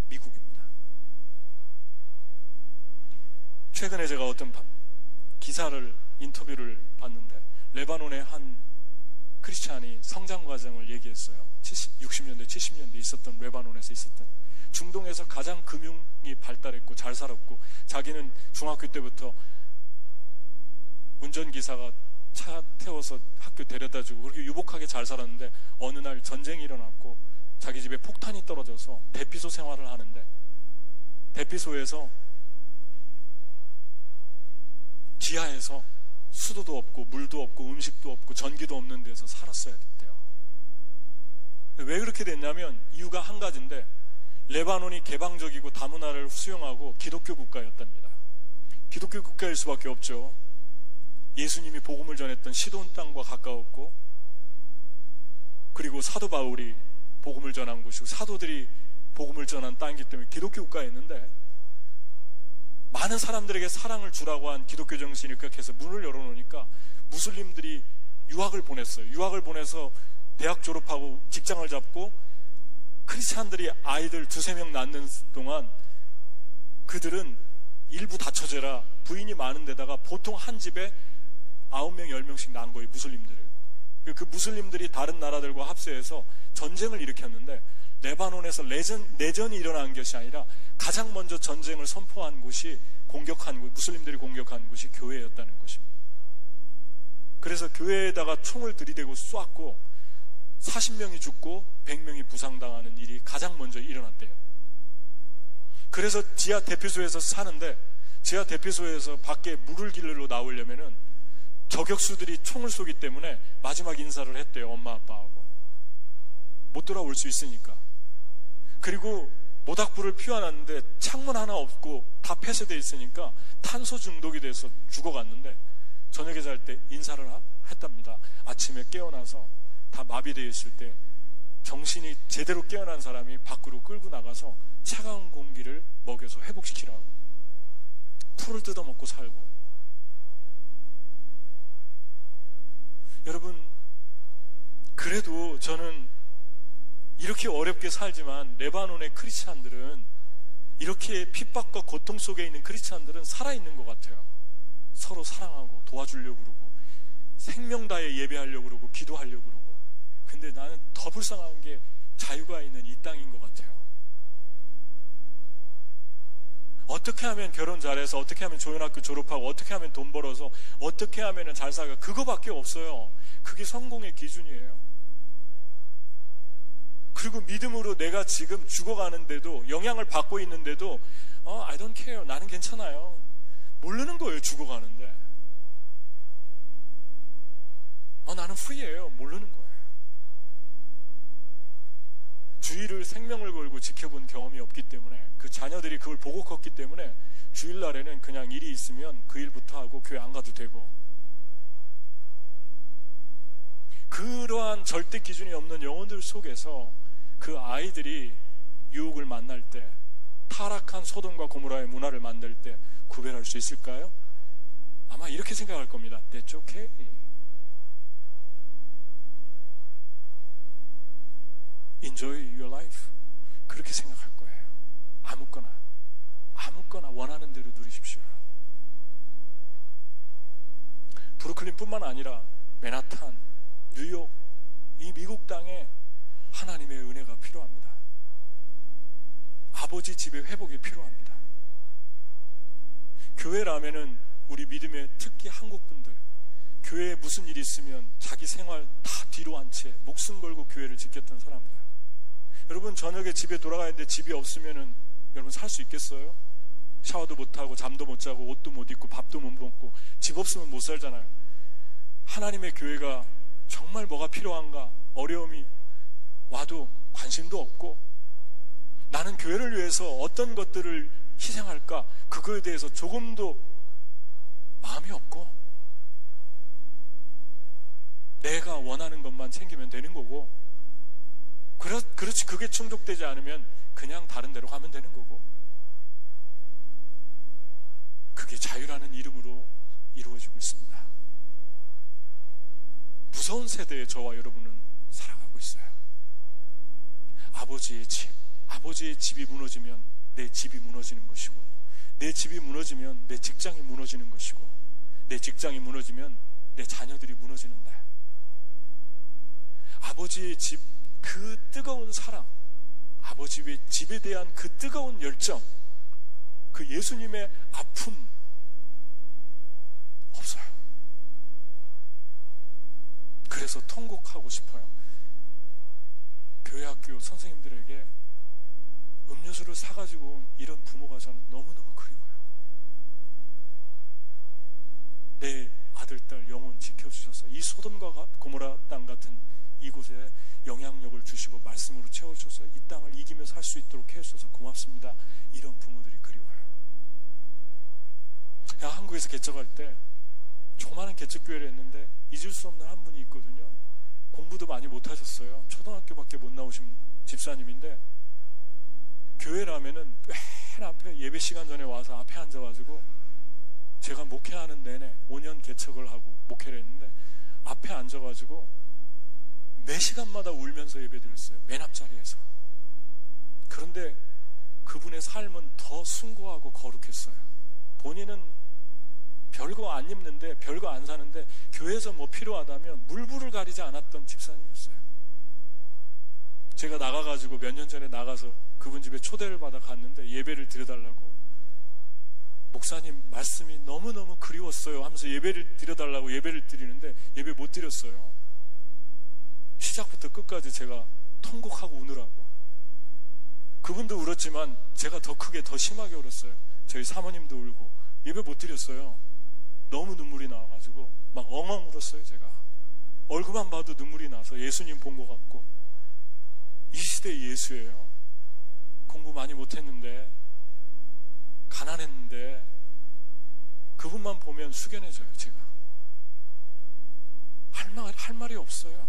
미국입니다. 최근에 제가 어떤 인터뷰를 봤는데, 레바논의 한 크리스찬이 성장 과정을 얘기했어요. 60년대, 70년대 있었던, 레바논에서 있었던, 중동에서 가장 금융이 발달했고 잘 살았고, 자기는 중학교 때부터 운전기사가 차 태워서 학교 데려다주고 그렇게 유복하게 잘 살았는데, 어느 날 전쟁이 일어났고 자기 집에 폭탄이 떨어져서 대피소 생활을 하는데, 대피소에서 지하에서 수도도 없고 물도 없고 음식도 없고 전기도 없는 데서 살았어야 됐대요. 왜 그렇게 됐냐면 이유가 한 가지인데, 레바논이 개방적이고 다문화를 수용하고 기독교 국가였답니다. 기독교 국가일 수밖에 없죠. 예수님이 복음을 전했던 시돈 땅과 가까웠고, 그리고 사도 바울이 복음을 전한 곳이고 사도들이 복음을 전한 땅이기 때문에 기독교 국가였는데, 많은 사람들에게 사랑을 주라고 한 기독교 정신이 입각해서 문을 열어놓으니까 무슬림들이 유학을 보냈어요. 유학을 보내서 대학 졸업하고 직장을 잡고 크리스찬들이 아이들 2-3명 낳는 동안 그들은 일부 다처제라 부인이 많은 데다가 보통 한 집에 9명, 10명씩 낳은 거예요, 무슬림들을. 그 무슬림들이 다른 나라들과 합세해서 전쟁을 일으켰는데, 레바논에서 내전이 일어난 것이 아니라 가장 먼저 전쟁을 선포한 곳이 무슬림들이 공격한 곳이 교회였다는 것입니다. 그래서 교회에다가 총을 들이대고 쏘았고 40명이 죽고 100명이 부상당하는 일이 가장 먼저 일어났대요. 그래서 지하 대피소에서 사는데, 지하 대피소에서 밖에 물을 길러 나오려면은 저격수들이 총을 쏘기 때문에 마지막 인사를 했대요. 엄마 아빠하고 못 돌아올 수 있으니까. 그리고 모닥불을 피워놨는데 창문 하나 없고 다 폐쇄되어 있으니까 탄소 중독이 돼서 죽어갔는데, 저녁에 잘 때 인사를 했답니다. 아침에 깨어나서 다 마비되어 있을 때 정신이 제대로 깨어난 사람이 밖으로 끌고 나가서 차가운 공기를 먹여서 회복시키라고, 풀을 뜯어먹고 살고. 여러분, 그래도 저는 이렇게 어렵게 살지만 레바논의 크리스찬들은, 이렇게 핍박과 고통 속에 있는 크리스찬들은 살아있는 것 같아요. 서로 사랑하고 도와주려고 그러고 생명 다해 예배하려고 그러고 기도하려고 그러고. 근데 나는 더 불쌍한 게 자유가 있는 이 땅인 것 같아요. 어떻게 하면 결혼 잘해서, 어떻게 하면 좋은 학교 졸업하고, 어떻게 하면 돈 벌어서, 어떻게 하면 잘 살까, 그거밖에 없어요. 그게 성공의 기준이에요. 그리고 믿음으로 내가 지금 죽어가는데도, 영향을 받고 있는데도 I don't care, 나는 괜찮아요. 모르는 거예요. 죽어가는데 나는 프리예요. 모르는 거예요. 주일을 생명을 걸고 지켜본 경험이 없기 때문에, 그 자녀들이 그걸 보고 컸기 때문에 주일날에는 그냥 일이 있으면 그 일부터 하고 교회 안 가도 되고, 그러한 절대 기준이 없는 영혼들 속에서 그 아이들이 유혹을 만날 때, 타락한 소돔과 고모라의 문화를 만들 때 구별할 수 있을까요? 아마 이렇게 생각할 겁니다. That's okay. Enjoy your life. 그렇게 생각할 거예요. 아무거나 원하는 대로 누리십시오. 브루클린뿐만 아니라 맨하탄, 뉴욕, 이 미국 땅에 하나님의 은혜가 필요합니다. 아버지 집의 회복이 필요합니다. 교회라면은 우리 믿음의, 특히 한국 분들, 교회에 무슨 일이 있으면 자기 생활 다 뒤로 한 채 목숨 걸고 교회를 지켰던 사람들. 여러분, 저녁에 집에 돌아가야 되는데 집이 없으면은 여러분 살 수 있겠어요? 샤워도 못하고 잠도 못 자고 옷도 못 입고 밥도 못 먹고 집 없으면 못 살잖아요. 하나님의 교회가 정말 뭐가 필요한가, 어려움이 와도 관심도 없고, 나는 교회를 위해서 어떤 것들을 희생할까, 그거에 대해서 조금도 마음이 없고, 내가 원하는 것만 챙기면 되는 거고, 그렇지, 그게 충족되지 않으면 그냥 다른 데로 가면 되는 거고, 그게 자유라는 이름으로 이루어지고 있습니다. 무서운 세대에 저와 여러분은 살아가고 있어요. 아버지의 집이 무너지면 내 집이 무너지는 것이고, 내 집이 무너지면 내 직장이 무너지는 것이고, 내 직장이 무너지면 내 자녀들이 무너지는데, 아버지의 집, 그 뜨거운 사랑, 아버지의 집에 대한 그 뜨거운 열정, 그 예수님의 아픔 없어요. 그래서 통곡하고 싶어요. 교회 학교 선생님들에게 음료수를 사가지고 온 이런 부모가 저는 너무너무 그리워요. 내 아들, 딸 영혼 지켜주셔서 이 소돔과 고모라 땅 같은 이곳에 영향력을 주시고 말씀으로 채워주셔서 이 땅을 이기며 살 수 있도록 해주셔서 고맙습니다. 이런 부모들이 그리워요. 한국에서 개척할 때 조그마한 개척교회를 했는데 잊을 수 없는 한 분이 있거든요. 공부 공부도 많이 못하셨어요. 초등학교밖에 못 나오신 집사님인데 교회라면은 맨 앞에 예배 시간 전에 와서 앞에 앉아가지고 제가 목회하는 내내 5년 개척을 하고 목회를 했는데 앞에 앉아가지고 매 시간마다 울면서 예배 드렸어요. 맨 앞자리에서. 그런데 그분의 삶은 더 숭고하고 거룩했어요. 본인은 별거 안 입는데 별거 안 사는데 교회에서 뭐 필요하다면 물불을 가리지 않았던 집사님이었어요. 제가 나가가지고 몇 년 전에 나가서 그분 집에 초대를 받아 갔는데 예배를 드려달라고, 목사님 말씀이 너무너무 그리웠어요 하면서 예배를 드려달라고 예배를 드리는데 예배 못 드렸어요. 시작부터 끝까지 제가 통곡하고 우느라고. 그분도 울었지만 제가 더 크게 더 심하게 울었어요. 저희 사모님도 울고 예배 못 드렸어요. 너무 눈물이 나와가지고 막 엉엉 울었어요. 제가 얼굴만 봐도 눈물이 나서 예수님 본 것 같고. 이 시대의 예수예요. 공부 많이 못했는데 가난했는데 그분만 보면 숙연해져요. 제가 할 말이 없어요.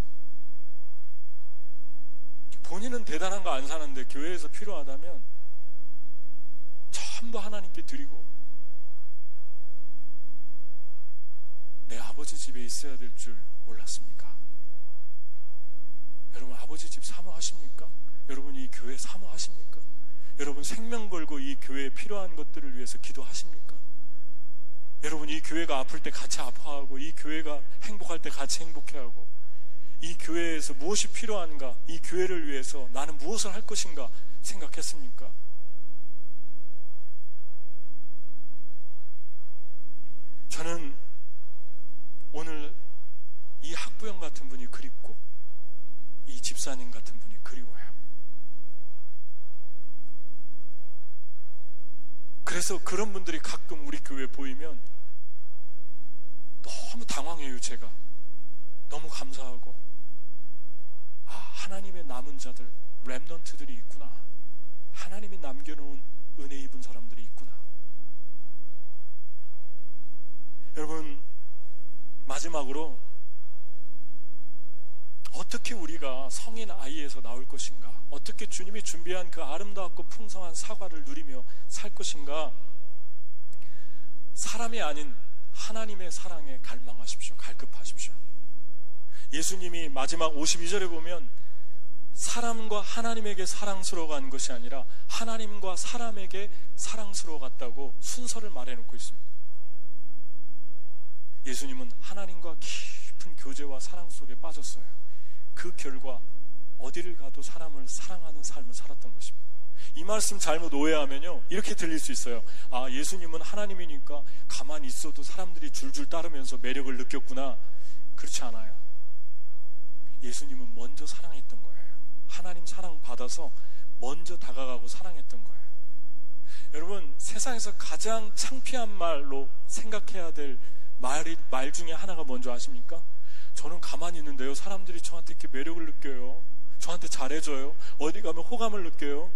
본인은 대단한 거 안 사는데 교회에서 필요하다면 전부 하나님께 드리고, 내 아버지 집에 있어야 될 줄 몰랐습니까? 여러분 아버지 집 사모하십니까? 여러분 이 교회 사모하십니까? 여러분 생명 걸고 이 교회에 필요한 것들을 위해서 기도하십니까? 여러분 이 교회가 아플 때 같이 아파하고, 이 교회가 행복할 때 같이 행복해하고, 이 교회에서 무엇이 필요한가, 이 교회를 위해서 나는 무엇을 할 것인가 생각했습니까? 저는 오늘 이 학부형 같은 분이 그립고 이 집사님 같은 분이 그리워요. 그래서 그런 분들이 가끔 우리 교회에 보이면 너무 당황해요. 제가 너무 감사하고, 하나님의 남은 자들, 렘넌트들이 있구나. 하나님이 남겨놓은 은혜 입은 사람들이 있구나. 여러분 마지막으로 어떻게 우리가 성인 아이에서 나올 것인가, 어떻게 주님이 준비한 그 아름답고 풍성한 사과를 누리며 살 것인가. 사람이 아닌 하나님의 사랑에 갈망하십시오. 갈급하십시오. 예수님이 마지막 52절에 보면 사람과 하나님에게 사랑스러워간 것이 아니라 하나님과 사람에게 사랑스러워갔다고 순서를 말해놓고 있습니다. 예수님은 하나님과 깊은 교제와 사랑 속에 빠졌어요. 그 결과 어디를 가도 사람을 사랑하는 삶을 살았던 것입니다. 이 말씀 잘못 오해하면요, 이렇게 들릴 수 있어요. 예수님은 하나님이니까 가만히 있어도 사람들이 줄줄 따르면서 매력을 느꼈구나. 그렇지 않아요. 예수님은 먼저 사랑했던 거예요. 하나님 사랑 받아서 먼저 다가가고 사랑했던 거예요. 여러분 세상에서 가장 창피한 말로 생각해야 될 말 중에 하나가 뭔지 아십니까? 저는 가만히 있는데요, 사람들이 저한테 이렇게 매력을 느껴요. 저한테 잘해줘요. 어디 가면 호감을 느껴요.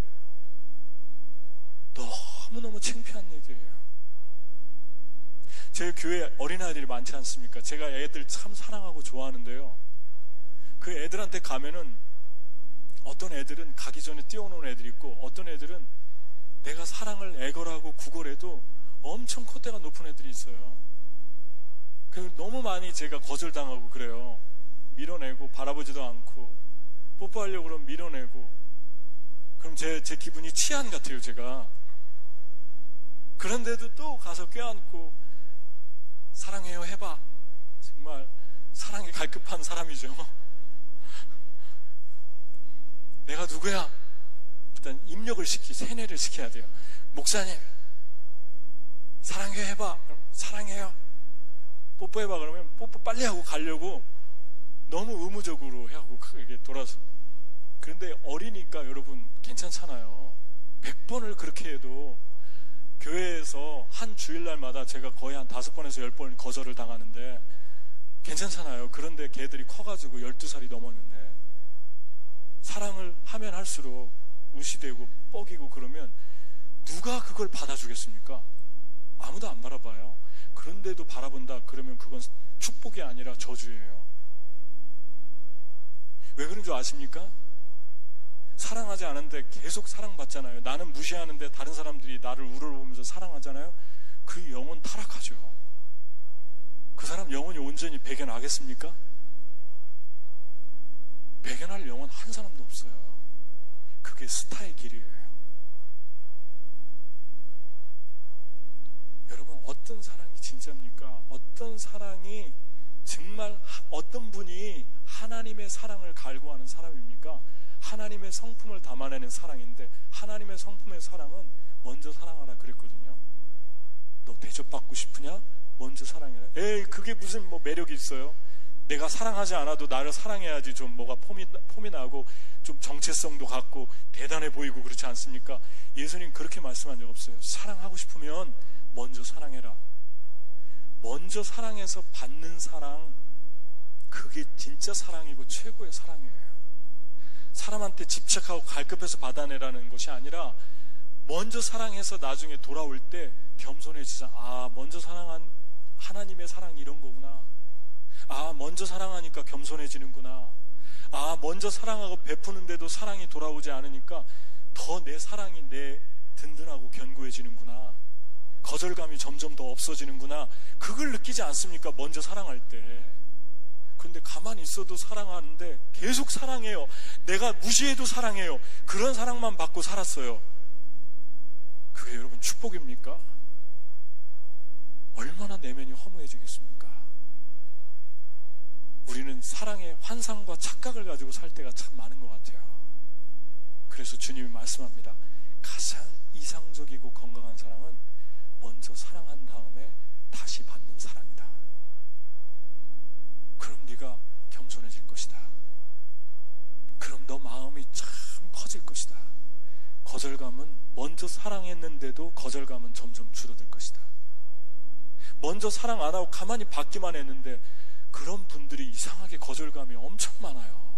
너무너무 창피한 얘기예요. 제 교회에 어린아이들이 많지 않습니까? 제가 애들 참 사랑하고 좋아하는데요, 그 애들한테 가면은 어떤 애들은 가기 전에 뛰어오는 애들이 있고, 어떤 애들은 내가 사랑을 애걸하고 구걸해도 엄청 콧대가 높은 애들이 있어요. 너무 많이 제가 거절당하고 그래요. 밀어내고 바라보지도 않고, 뽀뽀하려고 그러면 밀어내고, 그럼 제 기분이 치안 같아요. 제가 그런데도 또 가서 껴안고 사랑해요 해봐. 정말 사랑에 갈급한 사람이죠. 내가 누구야? 일단 입력을 세뇌를 시켜야 돼요. 목사님 사랑해요 해봐. 그럼 사랑해요. 뽀뽀해봐. 그러면 뽀뽀 빨리 하고 가려고 너무 의무적으로 하고 이렇게 돌아서. 그런데 어리니까 여러분 괜찮잖아요. 100번을 그렇게 해도 교회에서 한 주일날마다 제가 거의 한 5번에서 10번 거절을 당하는데 괜찮잖아요. 그런데 걔들이 커가지고 12살이 넘었는데 사랑을 하면 할수록 우시대고 뻐기고 그러면 누가 그걸 받아주겠습니까? 아무도 안 바라봐요. 그런데도 바라본다 그러면 그건 축복이 아니라 저주예요. 왜 그런 줄 아십니까? 사랑하지 않은데 계속 사랑받잖아요. 나는 무시하는데 다른 사람들이 나를 우러러보면서 사랑하잖아요. 그 영혼 타락하죠. 그 사람 영혼이 온전히 배견하겠습니까? 배견할 영혼 한 사람도 없어요. 그게 스타의 길이에요. 여러분, 어떤 사랑이 진짜입니까? 어떤 사랑이 정말, 어떤 분이 하나님의 사랑을 갈구하는 사람입니까? 하나님의 성품을 담아내는 사랑인데, 하나님의 성품의 사랑은 먼저 사랑하라 그랬거든요. 너 대접받고 싶으냐? 먼저 사랑해라. 에이, 그게 무슨 뭐 매력이 있어요? 내가 사랑하지 않아도 나를 사랑해야지 좀 뭐가 폼이 나고 좀 정체성도 갖고 대단해 보이고 그렇지 않습니까? 예수님 그렇게 말씀한 적 없어요. 사랑하고 싶으면 먼저 사랑해라. 먼저 사랑해서 받는 사랑, 그게 진짜 사랑이고 최고의 사랑이에요. 사람한테 집착하고 갈급해서 받아내라는 것이 아니라 먼저 사랑해서 나중에 돌아올 때 겸손해지자. 아, 먼저 사랑한 하나님의 사랑이 이런 거구나. 아, 먼저 사랑하니까 겸손해지는구나. 아, 먼저 사랑하고 베푸는데도 사랑이 돌아오지 않으니까 더 내 사랑이 내 든든하고 견고해지는구나. 거절감이 점점 더 없어지는구나. 그걸 느끼지 않습니까? 먼저 사랑할 때. 그런데 가만히 있어도 사랑하는데 계속 사랑해요. 내가 무시해도 사랑해요. 그런 사랑만 받고 살았어요. 그게 여러분 축복입니까? 얼마나 내면이 허무해지겠습니까? 우리는 사랑의 환상과 착각을 가지고 살 때가 참 많은 것 같아요. 그래서 주님이 말씀합니다. 가장 이상적이고 건강한 사랑은 먼저 사랑한 다음에 다시 받는 사랑이다. 그럼 네가 겸손해질 것이다. 그럼 너 마음이 참 커질 것이다. 거절감은 먼저 사랑했는데도 거절감은 점점 줄어들 것이다. 먼저 사랑 안 하고 가만히 받기만 했는데 그런 분들이 이상하게 거절감이 엄청 많아요.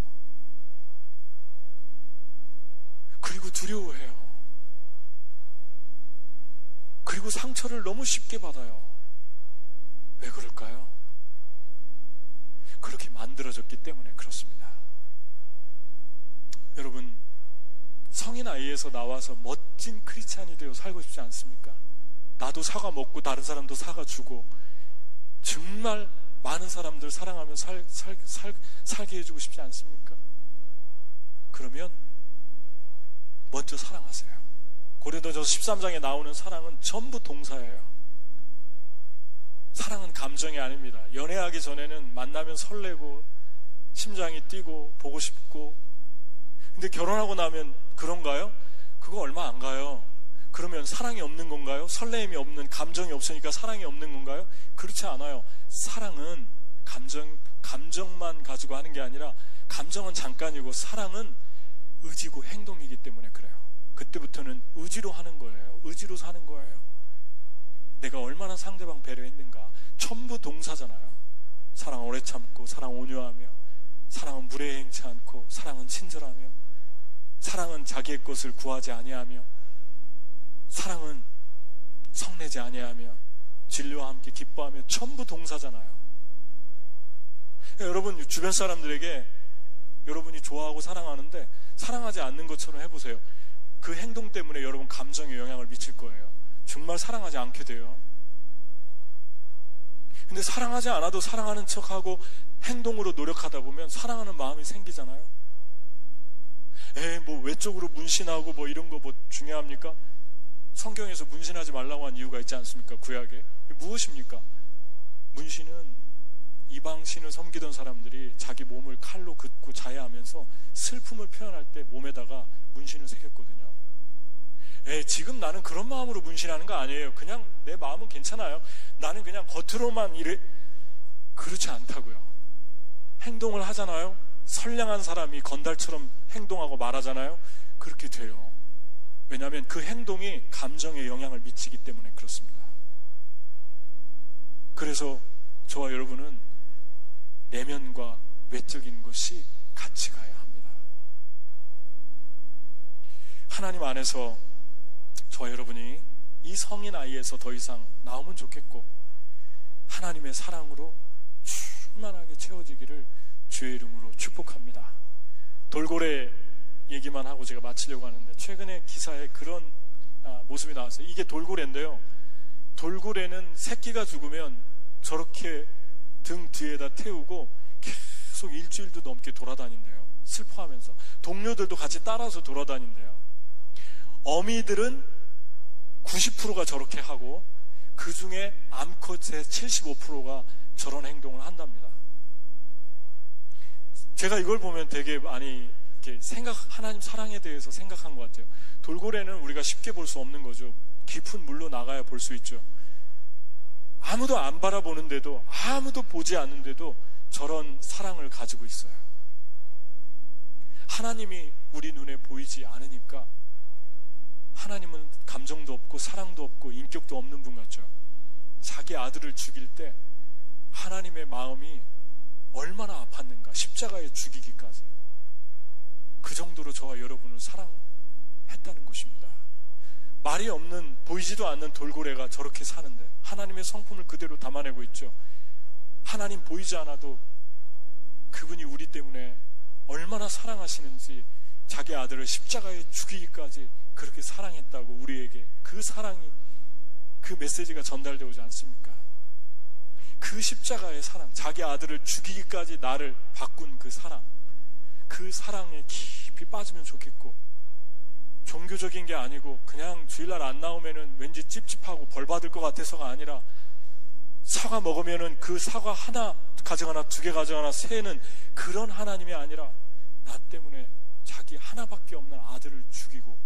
그리고 두려워해요. 그리고 상처를 너무 쉽게 받아요. 왜 그럴까요? 그렇게 만들어졌기 때문에 그렇습니다. 여러분, 성인 아이에서 나와서 멋진 크리스찬이 되어 살고 싶지 않습니까? 나도 사과 먹고 다른 사람도 사과 주고 정말 많은 사람들 사랑하며 살게 해주고 싶지 않습니까? 그러면 먼저 사랑하세요. 고린도전서 13장에 나오는 사랑은 전부 동사예요. 사랑은 감정이 아닙니다. 연애하기 전에는 만나면 설레고 심장이 뛰고 보고 싶고, 근데 결혼하고 나면 그런가요? 그거 얼마 안 가요. 그러면 사랑이 없는 건가요? 설레임이 없는, 감정이 없으니까 사랑이 없는 건가요? 그렇지 않아요. 사랑은 감정만 가지고 하는 게 아니라, 감정은 잠깐이고 사랑은 의지고 행동이기 때문에 그래요. 그때부터는 의지로 하는 거예요. 의지로 사는 거예요. 내가 얼마나 상대방 배려했는가. 전부 동사잖아요. 사랑 오래 참고, 사랑 온유하며, 사랑은 무례행치 않고, 사랑은 친절하며, 사랑은 자기의 것을 구하지 아니하며, 사랑은 성내지 아니하며, 진리와 함께 기뻐하며, 전부 동사잖아요. 여러분 주변 사람들에게 여러분이 좋아하고 사랑하는데 사랑하지 않는 것처럼 해보세요. 그 행동 때문에 여러분 감정에 영향을 미칠 거예요. 정말 사랑하지 않게 돼요. 근데 사랑하지 않아도 사랑하는 척하고 행동으로 노력하다 보면 사랑하는 마음이 생기잖아요. 뭐 외적으로 문신하고 뭐 이런 거 뭐 중요합니까? 성경에서 문신하지 말라고 한 이유가 있지 않습니까? 구약에. 무엇입니까? 문신은 이방신을 섬기던 사람들이 자기 몸을 칼로 긋고 자해하면서 슬픔을 표현할 때 몸에다가 문신을 새겼거든요. 지금 나는 그런 마음으로 문신하는 거 아니에요. 그냥 내 마음은 괜찮아요. 나는 그냥 겉으로만 이래. 그렇지 않다고요. 행동을 하잖아요. 선량한 사람이 건달처럼 행동하고 말하잖아요. 그렇게 돼요. 왜냐하면 그 행동이 감정에 영향을 미치기 때문에 그렇습니다. 그래서 저와 여러분은 내면과 외적인 것이 같이 가야 합니다. 하나님 안에서 저와 여러분이 이 성인 아이에서 더 이상 나오면 좋겠고, 하나님의 사랑으로 충만하게 채워지기를 주의 이름으로 축복합니다. 돌고래 얘기만 하고 제가 마치려고 하는데, 최근에 기사에 그런 모습이 나왔어요. 이게 돌고래인데요, 돌고래는 새끼가 죽으면 저렇게 등 뒤에다 태우고 계속 일주일도 넘게 돌아다닌대요. 슬퍼하면서. 동료들도 같이 따라서 돌아다닌대요. 어미들은 90%가 저렇게 하고, 그 중에 암컷의 75%가 저런 행동을 한답니다. 제가 이걸 보면 되게 많이 이렇게 하나님 사랑에 대해서 생각한 것 같아요. 돌고래는 우리가 쉽게 볼 수 없는 거죠. 깊은 물로 나가야 볼 수 있죠. 아무도 안 바라보는데도, 아무도 보지 않는데도 저런 사랑을 가지고 있어요. 하나님이 우리 눈에 보이지 않으니까, 하나님은 감정도 없고 사랑도 없고 인격도 없는 분 같죠. 자기 아들을 죽일 때 하나님의 마음이 얼마나 아팠는가, 십자가에 죽이기까지. 그 정도로 저와 여러분을 사랑했다는 것입니다. 말이 없는, 보이지도 않는 돌고래가 저렇게 사는데 하나님의 성품을 그대로 담아내고 있죠. 하나님 보이지 않아도 그분이 우리 때문에 얼마나 사랑하시는지, 자기 아들을 십자가에 죽이기까지 그렇게 사랑했다고 우리에게, 그 사랑이, 그 메시지가 전달되어 오지 않습니까? 그 십자가의 사랑, 자기 아들을 죽이기까지 나를 바꾼 그 사랑, 그 사랑에 깊이 빠지면 좋겠고, 종교적인 게 아니고 그냥 주일날 안 나오면은 왠지 찝찝하고 벌 받을 것 같아서가 아니라, 사과 먹으면은 그 사과 하나 가져가나 두 개 가져가나 세는 그런 하나님이 아니라, 나 때문에 자기 하나밖에 없는 아들을 죽이고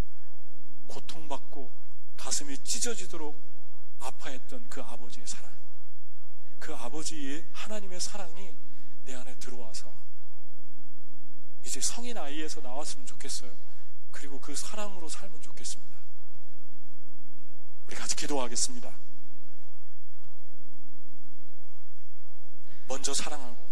고통받고 가슴이 찢어지도록 아파했던 그 아버지의 사랑, 그 아버지의 하나님의 사랑이 내 안에 들어와서 이제 성인 아이에서 나왔으면 좋겠어요. 그리고 그 사랑으로 살면 좋겠습니다. 우리 같이 기도하겠습니다. 먼저 사랑하고